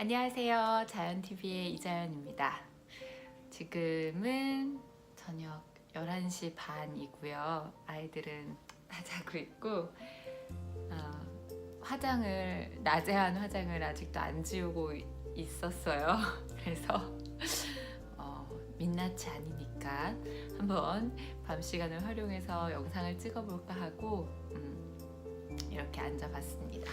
안녕하세요. 자연TV의 이자연입니다. 지금은 저녁 11시 반이고요. 아이들은 다 자고 있고 낮에 한 화장을 아직도 안 지우고 있었어요. 그래서 민낯이 아니니까 한번 밤 시간을 활용해서 영상을 찍어볼까 하고 이렇게 앉아봤습니다.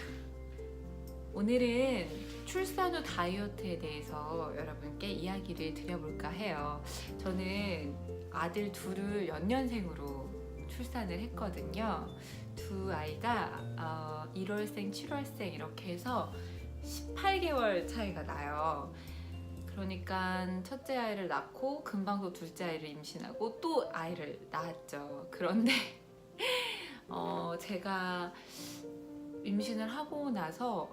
오늘은 출산 후 다이어트에 대해서 여러분께 이야기를 드려볼까 해요. 저는 아들 둘을 연년생으로 출산을 했거든요. 두 아이가 1월생, 7월생 이렇게 해서 18개월 차이가 나요. 그러니까 첫째 아이를 낳고 금방 또 둘째 아이를 임신하고 또 아이를 낳았죠. 그런데 제가 임신을 하고 나서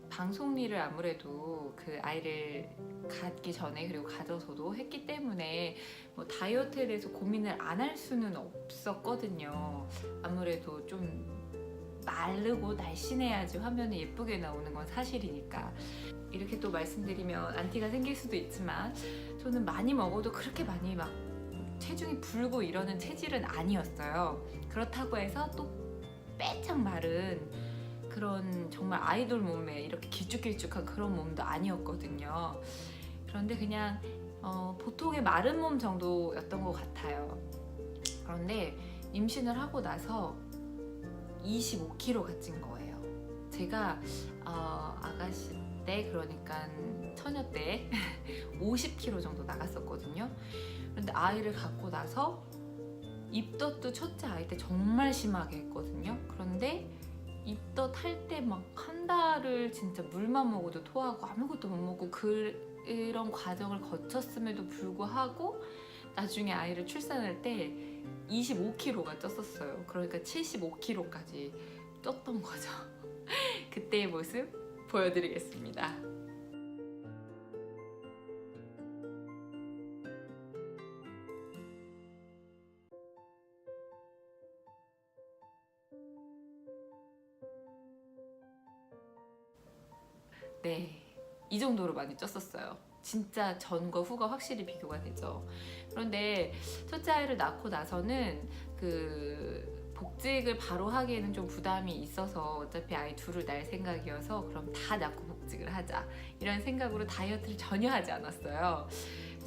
방송 일을 아무래도 그 아이를 갖기 전에 그리고 가져서도 했기 때문에 뭐 다이어트에 대해서 고민을 안 할 수는 없었거든요. 아무래도 좀 마르고 날씬해야지 화면에 예쁘게 나오는 건 사실이니까. 이렇게 또 말씀드리면 안티가 생길 수도 있지만 저는 많이 먹어도 그렇게 많이 막 체중이 불고 이러는 체질은 아니었어요. 그렇다고 해서 또 빼짝 마른 그런 정말 아이돌 몸에 이렇게 길쭉길쭉한 그런 몸도 아니었거든요. 그런데 그냥 보통의 마른 몸 정도였던 것 같아요. 그런데 임신을 하고 나서 25kg가 찐 거예요. 제가 아가씨 때, 그러니까 처녀 때 50kg 정도 나갔었거든요. 그런데 아이를 갖고 나서 입덧도 첫째 아이 때 정말 심하게 했거든요. 그런데 입덧 할 때 막 한 달을 진짜 물만 먹어도 토하고 아무것도 못 먹고 그런 과정을 거쳤음에도 불구하고 나중에 아이를 출산할 때 25kg가 쪘었어요. 그러니까 75kg까지 쪘던 거죠. 그때의 모습 보여드리겠습니다. 네, 이 정도로 많이 쪘었어요. 진짜 전과 후가 확실히 비교가 되죠. 그런데 첫째 아이를 낳고 나서는 복직을 바로 하기에는 좀 부담이 있어서 어차피 아이 둘을 낳을 생각이어서 그럼 다 낳고 복직을 하자 이런 생각으로 다이어트를 전혀 하지 않았어요.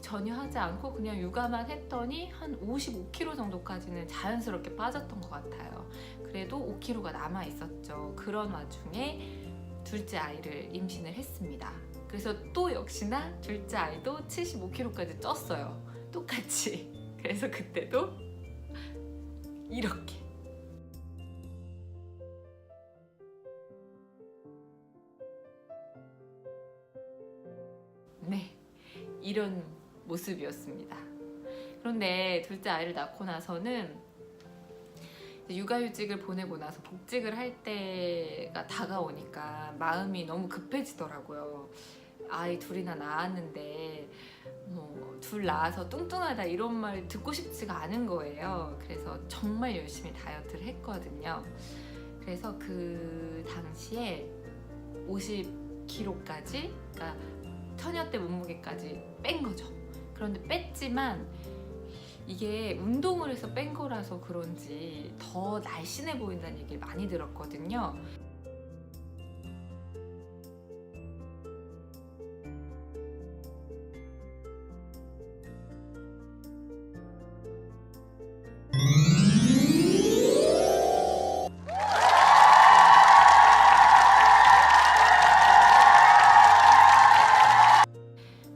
전혀 하지 않고 그냥 육아만 했더니 한 55kg 정도까지는 자연스럽게 빠졌던 것 같아요. 그래도 5kg가 남아 있었죠. 그런 와중에 둘째 아이를 임신을 했습니다. 그래서 또 역시나 둘째 아이도 75kg까지 쪘어요. 똑같이. 그래서 그때도 이렇게. 네, 이런 모습이었습니다. 그런데 둘째 아이를 낳고 나서는 육아휴직을 보내고 나서 복직을 할 때가 다가오니까 마음이 너무 급해지더라고요. 아이 둘이나 낳았는데 둘 낳아서 뚱뚱하다 이런 말 듣고 싶지가 않은 거예요. 그래서 정말 열심히 다이어트를 했거든요. 그래서 그 당시에 50kg까지, 그러니까 처녀 때 몸무게까지 뺀 거죠. 그런데 뺐지만 이게 운동을 해서 뺀 거라서 그런지 더 날씬해 보인다는 얘기를 많이 들었거든요.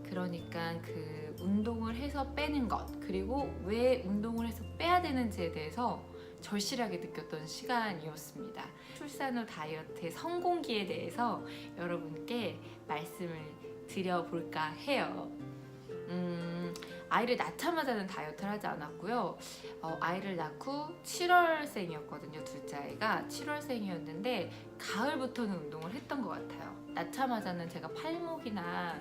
그러니까 그 운동을 해서 빼는 것, 그리고 왜 운동을 해서 빼야 되는지에 대해서 절실하게 느꼈던 시간이었습니다. 출산 후 다이어트의 성공기에 대해서 여러분께 말씀을 드려볼까 해요. 아이를 낳자마자는 다이어트를 하지 않았고요. 아이를 낳고 7월생이었거든요. 둘째 아이가 7월생이었는데 가을부터는 운동을 했던 것 같아요. 낳자마자는 제가 팔목이나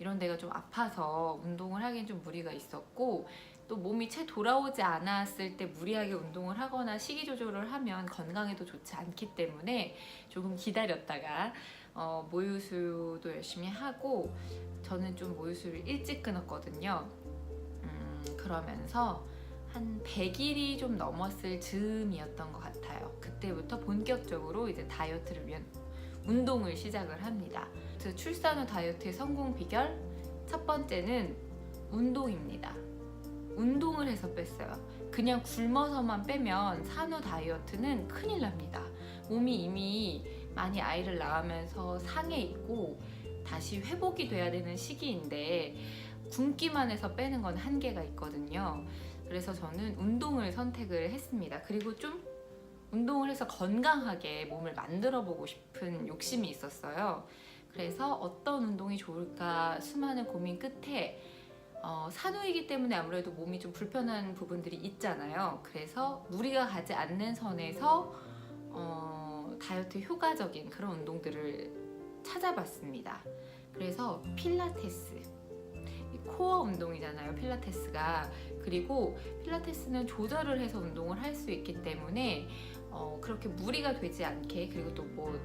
이런 데가 좀 아파서 운동을 하기엔 좀 무리가 있었고 또 몸이 채 돌아오지 않았을 때 무리하게 운동을 하거나 식이 조절을 하면 건강에도 좋지 않기 때문에 조금 기다렸다가 모유수도 열심히 하고, 저는 좀 모유수를 일찍 끊었거든요. 그러면서 한 100일이 좀 넘었을 즈음이었던 것 같아요. 그때부터 본격적으로 이제 다이어트를 위한 운동을 시작을 합니다. 그 출산 후 다이어트의 성공 비결 첫 번째는 운동입니다. 운동을 해서 뺐어요. 그냥 굶어서만 빼면 산후 다이어트는 큰일 납니다. 몸이 이미 많이 아이를 낳으면서 상해 있고 다시 회복이 돼야 되는 시기인데 굶기만 해서 빼는 건 한계가 있거든요. 그래서 저는 운동을 선택을 했습니다. 그리고 좀 운동을 해서 건강하게 몸을 만들어 보고 싶은 욕심이 있었어요. 그래서 어떤 운동이 좋을까 수많은 고민 끝에 산후이기 때문에 아무래도 몸이 좀 불편한 부분들이 있잖아요. 그래서 무리가 가지 않는 선에서 다이어트 효과적인 그런 운동들을 찾아봤습니다. 그래서 필라테스, 코어 운동이잖아요, 필라테스가. 그리고 필라테스는 조절을 해서 운동을 할 수 있기 때문에 그렇게 무리가 되지 않게, 그리고 또 뭐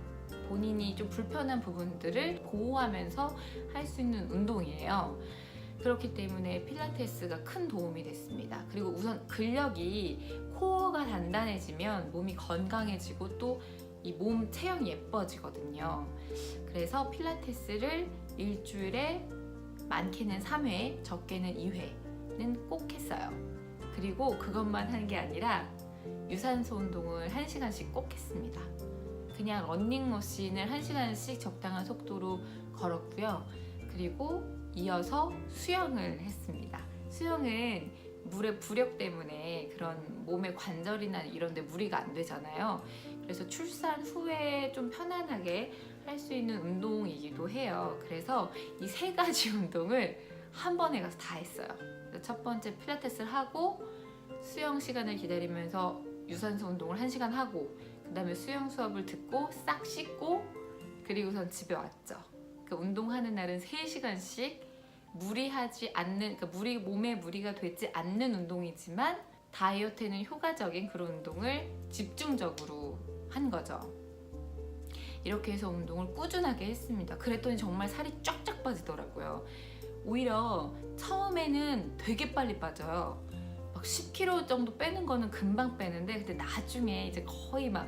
본인이 좀 불편한 부분들을 보호하면서 할 수 있는 운동이에요. 그렇기 때문에 필라테스가 큰 도움이 됐습니다. 그리고 우선 근력이, 코어가 단단해지면 몸이 건강해지고 또 이 몸 체형이 예뻐지거든요. 그래서 필라테스를 일주일에 많게는 3회, 적게는 2회는 꼭 했어요. 그리고 그것만 한 게 아니라 유산소 운동을 1시간씩 꼭 했습니다. 그냥 러닝머신을 1시간씩 적당한 속도로 걸었고요. 그리고 이어서 수영을 했습니다. 수영은 물의 부력 때문에 그런 몸의 관절이나 이런 데 무리가 안 되잖아요. 그래서 출산 후에 좀 편안하게 할 수 있는 운동이기도 해요. 그래서 이 3가지 운동을 한 번에 가서 다 했어요. 첫 번째 필라테스를 하고 수영 시간을 기다리면서 유산소 운동을 1시간 하고, 그 다음에 수영 수업을 듣고 싹 씻고 그리고선 집에 왔죠. 그 운동하는 날은 3시간씩 무리하지 않는, 그러니까 몸에 무리가 되지 않는 운동이지만 다이어트에는 효과적인 그런 운동을 집중적으로 한 거죠. 이렇게 해서 운동을 꾸준하게 했습니다. 그랬더니 정말 살이 쫙쫙 빠지더라고요. 오히려 처음에는 되게 빨리 빠져요. 막 10kg 정도 빼는 거는 금방 빼는데, 근데 나중에 이제 거의 막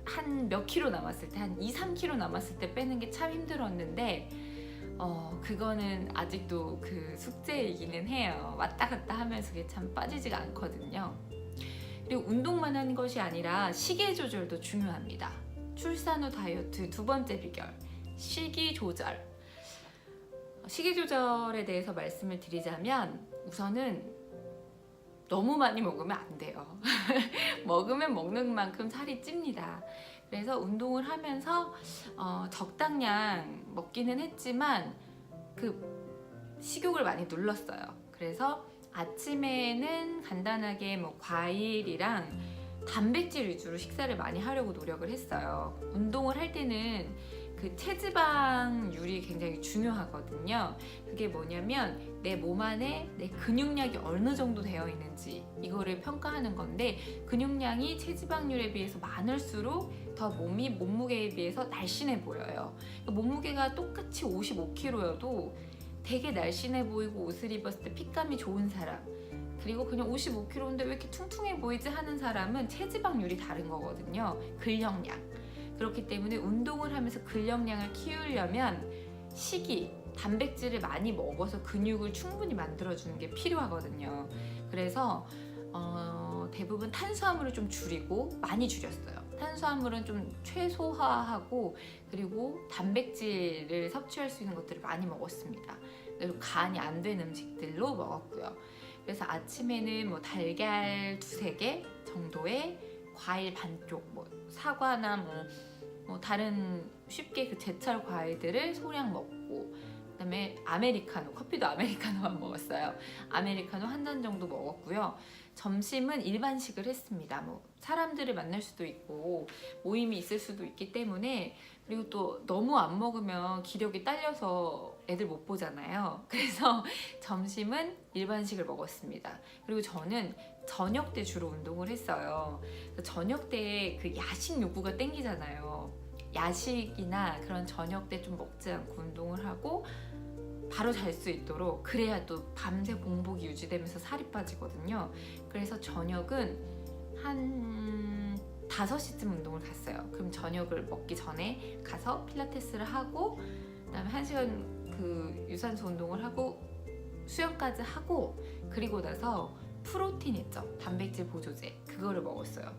한 몇 킬로 남았을 때, 한 2, 3kg 남았을 때 빼는 게 참 힘들었는데 그거는 아직도 그 숙제이기는 해요. 왔다 갔다 하면서 그게 참 빠지지가 않거든요. 그리고 운동만 하는 것이 아니라 식이 조절도 중요합니다. 출산 후 다이어트 두 번째 비결, 식이 조절. 식이 조절에 대해서 말씀을 드리자면, 우선은 너무 많이 먹으면 안 돼요. 먹으면 먹는 만큼 살이 찝니다. 그래서 운동을 하면서 적당량 먹기는 했지만 그 식욕을 많이 눌렀어요. 그래서 아침에는 간단하게 뭐 과일이랑 단백질 위주로 식사를 많이 하려고 노력을 했어요. 운동을 할 때는 그 체지방률이 굉장히 중요하거든요. 그게 뭐냐면 내 몸 안에 내 근육량이 어느 정도 되어 있는지 이거를 평가하는 건데, 근육량이 체지방률에 비해서 많을수록 더 몸이 몸무게에 비해서 날씬해 보여요. 몸무게가 똑같이 55kg여도 되게 날씬해 보이고 옷을 입었을 때 핏감이 좋은 사람, 그리고 그냥 55kg인데 왜 이렇게 퉁퉁해 보이지 하는 사람은 체지방률이 다른 거거든요. 근력량. 그렇기 때문에 운동을 하면서 근력량을 키우려면 식이, 단백질을 많이 먹어서 근육을 충분히 만들어주는 게 필요하거든요. 그래서 대부분 탄수화물을 좀 줄이고, 많이 줄였어요. 탄수화물은 좀 최소화하고, 그리고 단백질을 섭취할 수 있는 것들을 많이 먹었습니다. 그리고 간이 안 된 음식들로 먹었고요. 그래서 아침에는 뭐 달걀 2-3개 정도의 과일 반쪽, 뭐 사과나 뭐 다른 쉽게 그 제철 과일들을 소량 먹고, 그다음에 아메리카노, 커피도 아메리카노만 먹었어요. 아메리카노 1잔 정도 먹었고요. 점심은 일반식을 했습니다. 뭐 사람들을 만날 수도 있고 모임이 있을 수도 있기 때문에, 그리고 또 너무 안 먹으면 기력이 딸려서 애들 못 보잖아요. 그래서 점심은 일반식을 먹었습니다. 그리고 저는 저녁 때 주로 운동을 했어요. 저녁 때 그 야식 욕구가 땡기잖아요. 야식이나 그런 저녁 때 좀 먹지 않고 운동을 하고 바로 잘 수 있도록, 그래야 또 밤새 공복이 유지되면서 살이 빠지거든요. 그래서 저녁은 한 5시쯤 운동을 갔어요. 그럼 저녁을 먹기 전에 가서 필라테스를 하고, 그다음에 1시간 그 유산소 운동을 하고 수영까지 하고, 그리고 나서 프로틴 있죠, 단백질 보조제, 그거를 먹었어요.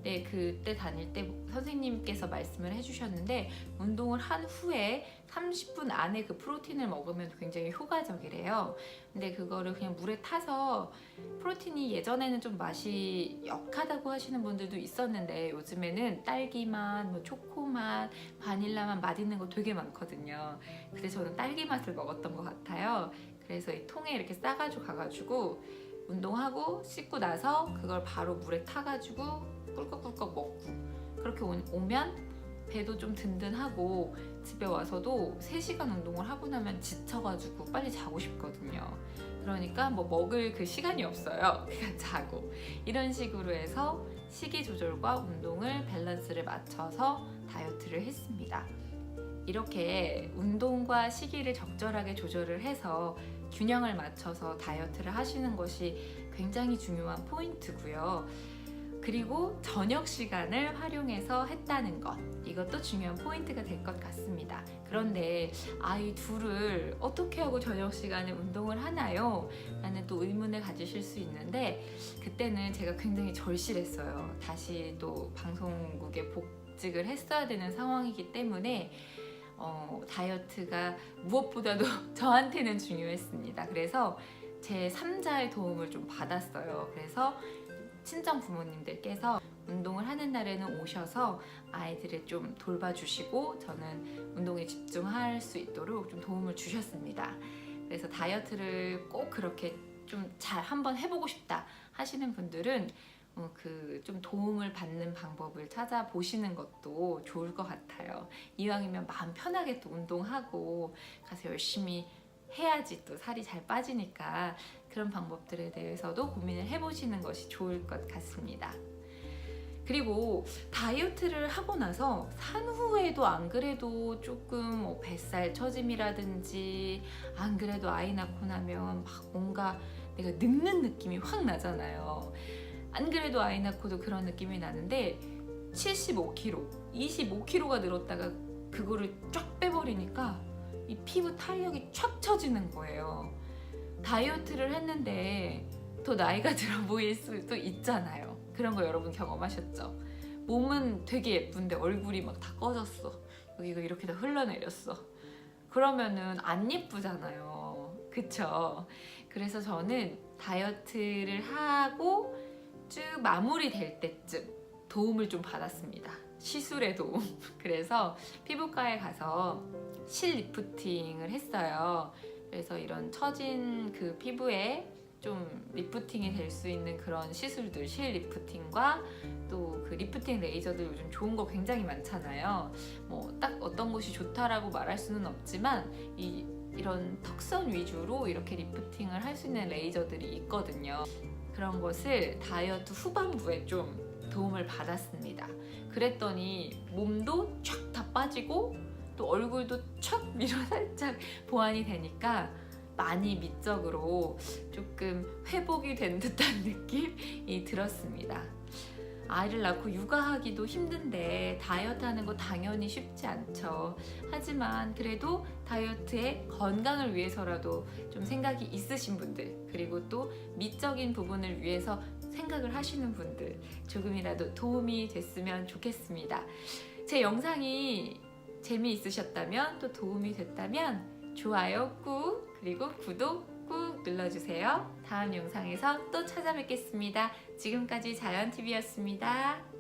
네, 그때 다닐 때 선생님께서 말씀을 해주셨는데, 운동을 한 후에 30분 안에 그 프로틴을 먹으면 굉장히 효과적이래요. 근데 그거를 그냥 물에 타서, 프로틴이 예전에는 좀 맛이 역하다고 하시는 분들도 있었는데 요즘에는 딸기맛, 뭐 초코맛, 바닐라맛 맛있는 거 되게 많거든요. 근데 저는 딸기 맛을 먹었던 것 같아요. 그래서 이 통에 이렇게 싸가지고 가가지고 운동하고 씻고 나서 그걸 바로 물에 타가지고 꿀꺽꿀꺽 먹고, 그렇게 오면 배도 좀 든든하고, 집에 와서도 3시간 운동을 하고 나면 지쳐가지고 빨리 자고 싶거든요. 그러니까 뭐 먹을 그 시간이 없어요. 그냥 자고. 이런 식으로 해서 식이 조절과 운동을 밸런스를 맞춰서 다이어트를 했습니다. 이렇게 운동과 식이를 적절하게 조절을 해서 균형을 맞춰서 다이어트를 하시는 것이 굉장히 중요한 포인트고요. 그리고 저녁 시간을 활용해서 했다는 것, 이것도 중요한 포인트가 될 것 같습니다. 그런데 아이 둘을 어떻게 하고 저녁 시간에 운동을 하나요? 라는 또 의문을 가지실 수 있는데, 그때는 제가 굉장히 절실했어요. 다시 또 방송국에 복직을 했어야 되는 상황이기 때문에 다이어트가 무엇보다도 저한테는 중요했습니다. 그래서 제 3자의 도움을 좀 받았어요. 그래서 친정 부모님들께서 운동을 하는 날에는 오셔서 아이들을 좀 돌봐주시고 저는 운동에 집중할 수 있도록 좀 도움을 주셨습니다. 그래서 다이어트를 꼭 그렇게 좀 잘 한번 해보고 싶다 하시는 분들은 그 좀 도움을 받는 방법을 찾아보시는 것도 좋을 것 같아요. 이왕이면 마음 편하게 또 운동하고 가서 열심히 해야지 또 살이 잘 빠지니까, 그런 방법들에 대해서도 고민을 해보시는 것이 좋을 것 같습니다. 그리고 다이어트를 하고 나서 산후에도 안 그래도 조금 뭐 뱃살 처짐이라든지, 안 그래도 아이 낳고 나면 막 뭔가 내가 늙는 느낌이 확 나잖아요. 안 그래도 아이 낳고도 그런 느낌이 나는데 75kg, 25kg가 늘었다가 그거를 쫙 빼버리니까 이 피부 탄력이 촥 처지는 거예요. 다이어트를 했는데 더 나이가 들어 보일 수도 있잖아요. 그런 거 여러분 경험하셨죠? 몸은 되게 예쁜데 얼굴이 막 다 꺼졌어. 여기가 이렇게 다 흘러내렸어. 그러면은 안 예쁘잖아요. 그쵸? 그래서 저는 다이어트를 하고 쭉 마무리될 때쯤 도움을 좀 받았습니다. 시술의 도움. 그래서 피부과에 가서 실 리프팅을 했어요. 그래서 이런 처진 그 피부에 좀 리프팅이 될 수 있는 그런 시술들, 실 리프팅과 또 그 리프팅 레이저들 요즘 좋은 거 굉장히 많잖아요. 뭐 딱 어떤 것이 좋다라고 말할 수는 없지만 이런 턱선 위주로 이렇게 리프팅을 할 수 있는 레이저들이 있거든요. 그런 것을 다이어트 후반부에 좀 도움을 받았습니다. 그랬더니 몸도 촥 다 빠지고 또 얼굴도 촥 위로 살짝 보완이 되니까 많이 미적으로 조금 회복이 된 듯한 느낌이 들었습니다. 아이를 낳고 육아하기도 힘든데 다이어트 하는 거 당연히 쉽지 않죠. 하지만 그래도 다이어트의 건강을 위해서라도 좀 생각이 있으신 분들, 그리고 또 미적인 부분을 위해서 생각을 하시는 분들, 조금이라도 도움이 됐으면 좋겠습니다. 제 영상이 재미있으셨다면, 또 도움이 됐다면 좋아요 꾹, 그리고 구독 꾹 눌러주세요. 다음 영상에서 또 찾아뵙겠습니다. 지금까지 자연TV였습니다.